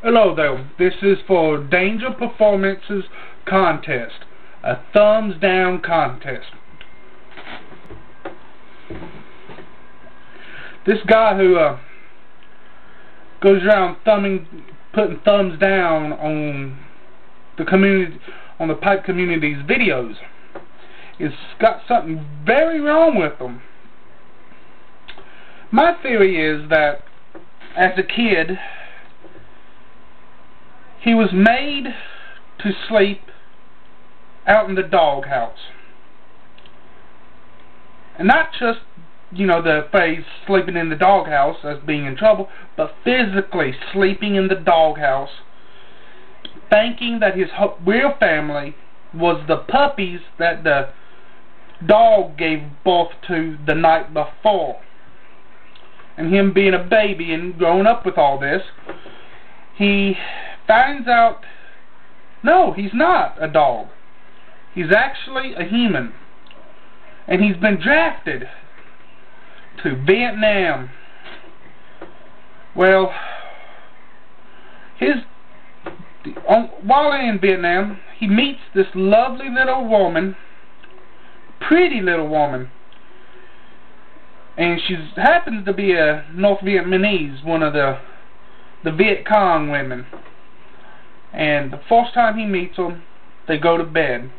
Hello there, this is for Danger Performances contest, a thumbs down contest. This guy who goes around putting thumbs down on the community, on the pipe community's videos, has got something very wrong with them. My theory is that as a kid, he was made to sleep out in the doghouse. And not just, the phrase sleeping in the doghouse as being in trouble, but physically sleeping in the doghouse, thinking that his real family was the puppies that the dog gave birth to the night before. And him being a baby and growing up with all this, he finds out, no, he's not a dog. He's actually a human. And he's been drafted to Vietnam. Well, while in Vietnam, he meets this lovely little woman, pretty little woman. And she happens to be a North Vietnamese, one of the Viet Cong women. And the first time he meets them, they go to bed.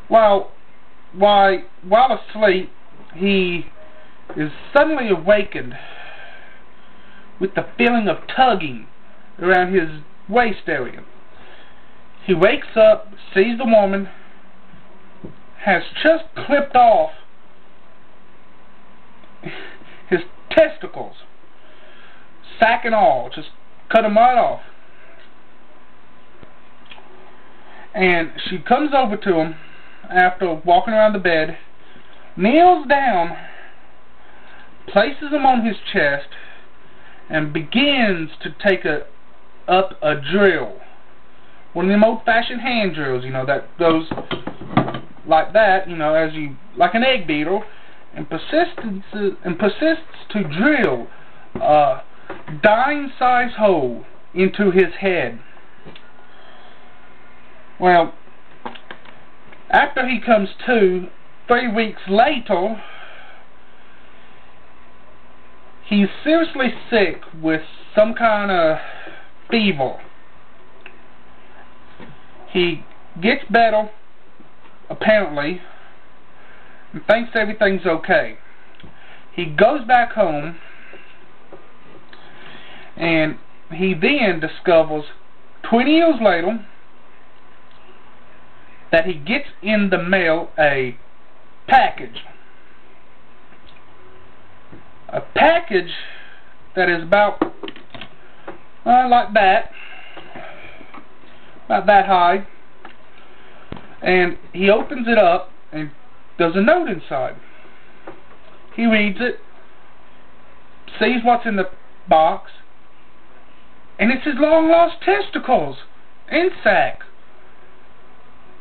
While asleep, he is suddenly awakened with the feeling of tugging around his waist area. He wakes up, sees the woman, has just clipped off his testicles, sack and all, just cut them right off. And she comes over to him after walking around the bed, kneels down, places him on his chest, and begins to take up a drill. One of them old-fashioned hand drills, that goes like that, like an egg beater, and persists to drill a dime-sized hole into his head. Well, after he comes to, 3 weeks later, he's seriously sick with some kind of fever. He gets better, apparently, and thinks everything's okay. He goes back home, and he then discovers 20 years later that he gets in the mail a package. A package that is about like that, about that high, and he opens it up and there's a note inside. He reads it, sees what's in the box, and it's his long lost testicles and sack.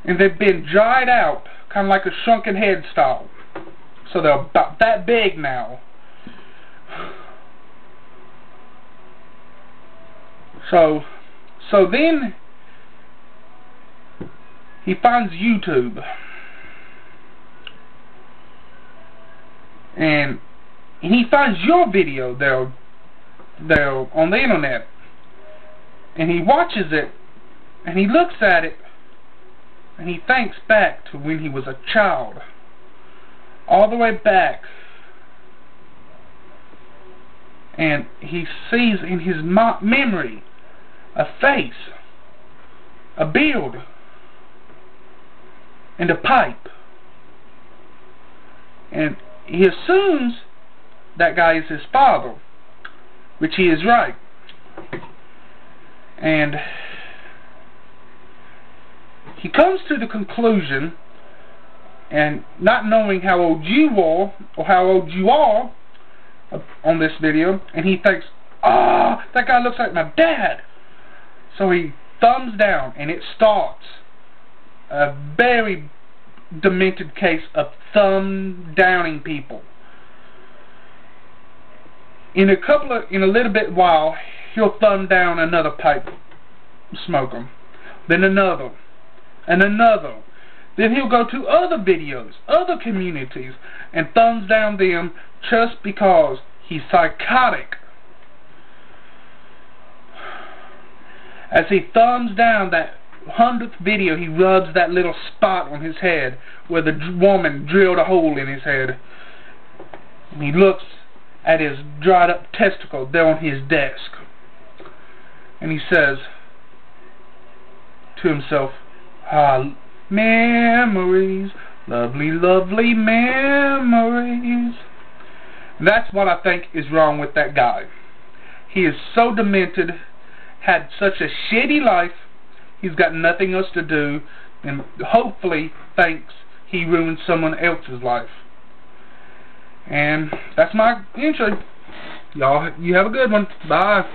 And they've been dried out, kind of like a shrunken head style. So they're about that big now. So then he finds YouTube. And he finds your video there on the internet. And he watches it, and he looks at it, and he thinks back to when he was a child, all the way back, and he sees in his memory a face, a beard, and a pipe, and he assumes that guy is his father, which he is right. And he comes to the conclusion, and not knowing how old you are or how old you are on this video, and he thinks, that guy looks like my dad. So he thumbs down, and it starts a very demented case of thumb downing people. In a little bit while, he'll thumb down another pipe smoker, then another, and another. Then he'll go to other videos, other communities, and thumbs down them just because he's psychotic. As he thumbs down that 100th video, he rubs that little spot on his head where the woman drilled a hole in his head. He looks at his dried up testicle there on his desk, and he says to himself, "Ah, memories, lovely, lovely memories." And that's what I think is wrong with that guy. He is so demented, had such a shitty life, he's got nothing else to do, and hopefully thinks he ruined someone else's life. And that's my intro. Y'all, you have a good one. Bye.